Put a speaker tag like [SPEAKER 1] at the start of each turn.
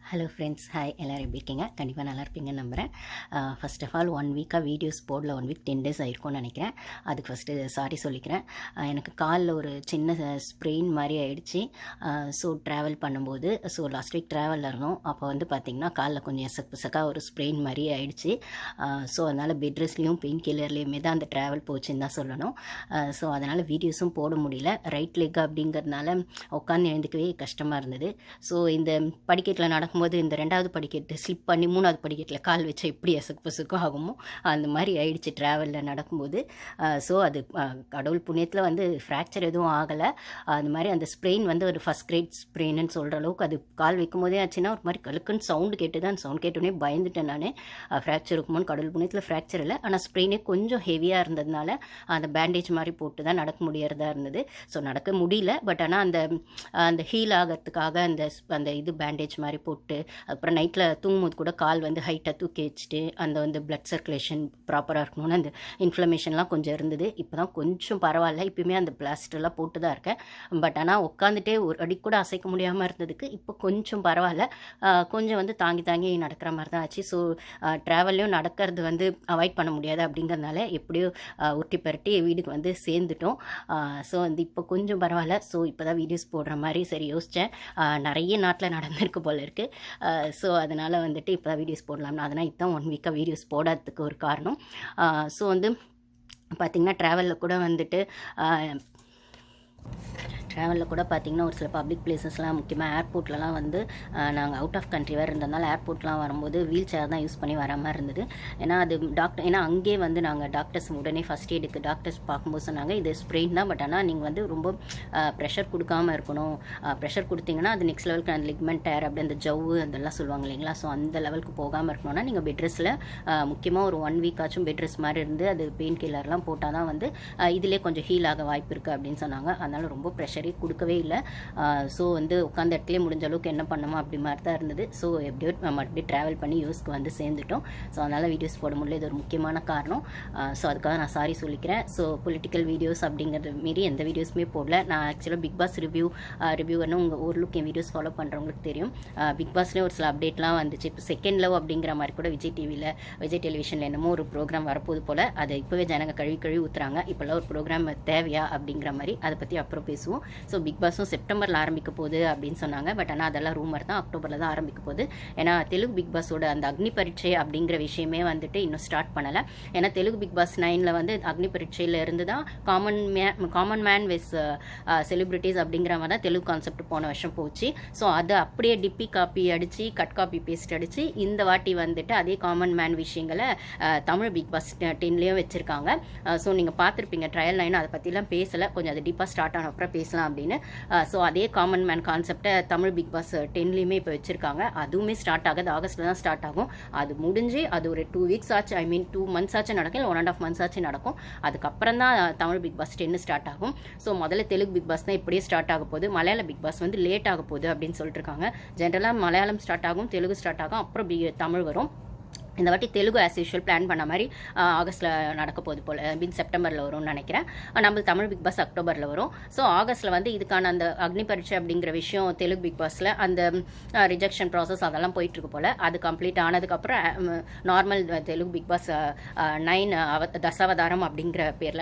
[SPEAKER 1] Hello friends, hi. எல்லோரும் எப்படி இருக்கீங்க? கண்டிப்பாக நல்லா இருப்பீங்கன்னு நம்புகிறேன். ஃபர்ஸ்ட் ஆஃப் ஆல் 1 வீக்காக வீடியோஸ் போடல. 1 வீக் 10 டேஸ் ஆகிருக்கும்னு நினைக்கிறேன். அதுக்கு ஃபஸ்ட்டு சாரி சொல்லிக்கிறேன். எனக்கு காலில் ஒரு சின்ன ஸ்ப்ரெயின் மாதிரி ஆகிடுச்சு. ஸோ ட்ராவல் பண்ணும்போது லாஸ்ட் வீக் ட்ராவலில் இருந்தோம். அப்போ வந்து பார்த்திங்கன்னா காலில் கொஞ்சம் எசக்காக ஒரு ஸ்ப்ரெயின் மாதிரி ஆகிடுச்சு. ஸோ அதனால் பெட் ரெஸ்ட்லேயும் பெயின் கில்லர்லேயுமே தான் அந்த ட்ராவல் போச்சுன்னு தான் சொல்லணும். ஸோ அதனால் வீடியோஸும் போட முடியல. ரைட் லெக் அப்படிங்கிறதுனால உட்காந்து எழுந்துக்கவே கஷ்டமாக இருந்தது. ஸோ இந்த படிக்கட்டில் நடக்கும்போது இந்த 2வது படிக்கட்டு ஸ்லிப் பண்ணி 3வது படிக்கட்டில் கால் வச்சா எப்படி எசக்கு ஆகுமோ அந்த மாதிரி ஆயிடுச்சு ட்ராவலில் நடக்கும்போது. ஸோ அது கடவுள் புண்ணியத்தில் வந்து ஃப்ராக்சர் எதுவும் ஆகலை. அது மாதிரி அந்த ஸ்ப்ரெயின் வந்து ஒரு ஃபஸ்ட் கிரேட் ஸ்ப்ரெயின்னு சொல்கிற அளவுக்கு அது கால் வைக்கும் போதே ஆச்சுன்னா ஒரு மாதிரி கழுக்குன்னு சவுண்டு கேட்டு தான் சவுண்ட் கேட்டோடனே பயந்துட்டேன் நான். ஃப்ராக்சர் இருக்குமோன்னு. கடவுள் புண்ணியத்தில் ஃப்ராக்சர் இல்லை, ஆனால் ஸ்ப்ரெயினே கொஞ்சம் ஹெவியாக இருந்ததுனால அந்த பேண்டேஜ் மாதிரி போட்டு தான் நடக்க முடியறதா இருந்தது. ஸோ நடக்க முடியல. பட் ஆனால் அந்த ஹீல் ஆகிறதுக்காக அந்த இது பேண்டேஜ் மாதிரி போட்டு அப்புறம் நைட்டில் தூங்கும்போது கூட கால் வந்து ஹைட்டாக தூக்கி வச்சுட்டு அந்த வந்து பிளட் சர்க்குலேஷன் ப்ராப்பராக இருக்கணும்னு அந்த இன்ஃப்ளமேஷன்லாம் கொஞ்சம் இருந்தது. இப்போ தான் கொஞ்சம் பரவாயில்ல. இப்போயுமே அந்த பிளாஸ்டர்லாம் போட்டு தான் இருக்கேன். பட் ஆனால் உட்காந்துட்டே ஒரு அடி கூட அசைக்க முடியாமல் இருந்ததுக்கு இப்போ கொஞ்சம் பரவாயில்ல. கொஞ்சம் வந்து தாங்கி நடக்கிற மாதிரி தான் ஆச்சு. ஸோ ட்ராவல்லையும் நடக்கிறது வந்து அவாய்ட் பண்ண முடியாது அப்படிங்கிறதுனால எப்படியோ உருட்டி பரட்டி வீட்டுக்கு வந்து சேர்ந்துட்டோம். ஸோ வந்து இப்போ கொஞ்சம் பரவாயில்ல. ஸோ இப்போ தான் வீடியோஸ் போடுற மாதிரி சரி யோசித்தேன். நிறைய நாட்டில் நடந்திருக்கு போல இருக்குது. ஸோ அதனால் வந்துட்டு இப்போ தான் வீடியோஸ் போடலாம்னா அதனால் இதுதான் 1 வீக்காக வீடியோஸ் போடாததுக்கு ஒரு காரணம். ஸோ வந்து பார்த்திங்கன்னா ட்ராவலில் கூட பார்த்திங்கன்னா ஒரு சில பப்ளிக் பிளேசஸ்லாம் முக்கியமாக ஏர்போர்ட்லலாம் வந்து நாங்கள் அவுட் ஆஃப் கண்ட்ரி வேறு இருந்ததுனால ஏர்போர்ட்லாம் வரும்போது வீல் சேர் தான் யூஸ் பண்ணி வர மாதிரி இருந்தது. ஏன்னா அங்கேயே வந்து நாங்கள் டாக்டர்ஸ் உடனே ஃபஸ்ட் எய்டுக்கு டாக்டர்ஸ் பார்க்கும்போது சொன்னாங்க இது ஸ்ப்ரெயின் தான். பட் ஆனால் நீங்கள் வந்து ரொம்ப ப்ரெஷர் கொடுக்காமல் இருக்கணும். ப்ரெஷர் கொடுத்தீங்கன்னா அது நெக்ஸ்ட் லெவலுக்கு அந்த லிக்மெண்ட் டயர் அப்படி அந்த ஜவ்வு அதெல்லாம் சொல்லுவாங்க இல்லைங்களா. ஸோ அந்த லெவலுக்கு போகாமல் இருக்கணும்னா நீங்கள் பெட் ரெஸ்ட்டில் முக்கியமாக ஒரு 1 வீக் ஆச்சும் பெட் ரெஸ்ட் மாதிரி இருந்து அது பெயின் கில்லர்லாம் போட்டால் தான் வந்து இதிலே கொஞ்சம் ஹீல் ஆக வாய்ப்பு இருக்குது அப்படின்னு சொன்னாங்க. அதனால் ரொம்ப ப்ரெஷரே கொடுக்கவே இல்லை. ஸோ வந்து உட்காந்த இடத்துலேயே முடிஞ்ச அளவுக்கு என்ன பண்ணணுமோ அப்படி மாதிரி தான் இருந்தது. ஸோ எப்படியோ மறுபடியும் ட்ராவல் பண்ணி யூஸ்க்கு வந்து சேர்ந்துட்டோம். ஸோ அதனால் வீடியோஸ் போட முடியல. இது ஒரு முக்கியமான காரணம். ஸோ அதுக்காக நான் சாரி சொல்லிக்கிறேன். ஸோ பொலிட்டிக்கல் வீடியோஸ் அப்படிங்கிறது மீறி எந்த வீடியோஸுமே போடல. நான் ஆக்சுவலாக பிக் பாஸ் ரிவ்யூவர்னு உங்கள் ஓரளவுக்கு என் வீடியோஸ் ஃபாலோ பண்ணுறவங்களுக்கு தெரியும். பிக் பாஸ்லேயும் ஒரு சில அப்டேட்லாம் வந்துச்சு. இப்போ செகண்ட் லவ் அப்படிங்கிற மாதிரி கூட விஜய் டெலிவிஷனில் என்னமோ ஒரு ப்ரோக்ராம் வரப்போது போல். அதை இப்போவே ஜனங்க கழுவி ஊற்றுறாங்க. இப்போல்லாம் ஒரு ப்ரோக்ராம் தேவையா அப்படிங்கிற மாதிரி அதை பற்றி அப்புறம் பேசுவோம். ஸோ பிக் பாஸும் செப்டம்பரில் ஆரம்பிக்க போகுது அப்படின்னு சொன்னாங்க. பட் ஆனால் அதெல்லாம் ரூமர் தான். அக்டோபரில் தான் ஆரம்பிக்க போகுது. ஏன்னா தெலுங்கு பிக் பாஸோட அந்த அக்னி பரீட்சை அப்படிங்கிற விஷயமே வந்துட்டு இன்னும் ஸ்டார்ட் பண்ணலை. ஏன்னா தெலுங்கு பிக் பாஸ் 9ல் வந்து அக்னி பரீட்சையில் இருந்து தான் காமன் மேன் விஸ் செலிபிரிட்டிஸ் அப்படிங்கிற மாதிரி தான் தெலுங்கு கான்செப்ட் போன வருஷம் போச்சு. ஸோ அதை அப்படியே டிப்பி காப்பி அடித்து கட் காப்பி பேஸ்ட் அடித்து இந்த வாட்டி வந்துட்டு அதே காமன் மேன் விஷயங்களை தமிழ் பிக் பாஸ் 10லேயும் வச்சுருக்காங்க. ஸோ நீங்கள் பார்த்துருப்பீங்க ட்ரையல் 9 அதை பற்றிலாம் பேசலை. கொஞ்சம் அது டீப்பாக ஸ்டார்ட் ஆன அப்புறம் பேசலாம் அப்படின்னு. ஸோ அதே காமன் மேன் கான்செப்டை தமிழ் பிக் பாஸ் 10லேயுமே இப்போ வச்சுருக்காங்க. அதுவுமே ஸ்டார்ட் ஆகுது. ஆகஸ்ட்டில் தான் ஸ்டார்ட் ஆகும். அது முடிஞ்சு அது ஒரு 2 வீக்ஸ் ஆச்சு. 2 months ஆச்சு நடக்கும். இல்லை 1.5 months ஆச்சு நடக்கும். அதுக்கப்புறம் தான் தமிழ் பிக் பாஸ் 10 ஸ்டார்ட் ஆகும். ஸோ முதல்ல தெலுங்கு பிக் பாஸ் தான் இப்படியே ஸ்டார்ட் ஆக போகுது. மலையாள பிக் பாஸ் வந்து லேட் ஆக போகுது அப்படின்னு சொல்லிட்டு இருக்காங்க. ஜென்ரலாக மலையாளம் ஸ்டார்ட் ஆகும், தெலுங்கு ஸ்டார்ட் ஆகும், அப்புறம் தமிழ் வரும். இந்த வாட்டி தெலுங்கு ஆஸ் யூஷுவல் பிளான் பண்ண மாதிரி ஆகஸ்ட்டில் நடக்க போகுது போல். செப்டம்பரில் வரும்னு நினைக்கிறேன். நம்ம தமிழ் பிக் பாஸ் அக்டோபரில் வரும். ஸோ ஆகஸ்ட்டில் வந்து இதுக்கான அந்த அக்னி பரீட்சை அப்படிங்கிற விஷயம் தெலுங்கு பிக் பாஸில் அந்த ரிஜெக்ஷன் ப்ராசஸ் அதெல்லாம் போயிட்டுருக்கு போல். அது கம்ப்ளீட் ஆனதுக்கப்புறம் normal Telugu big boss 9 Dasavatharam அப்படிங்கிற பேரில்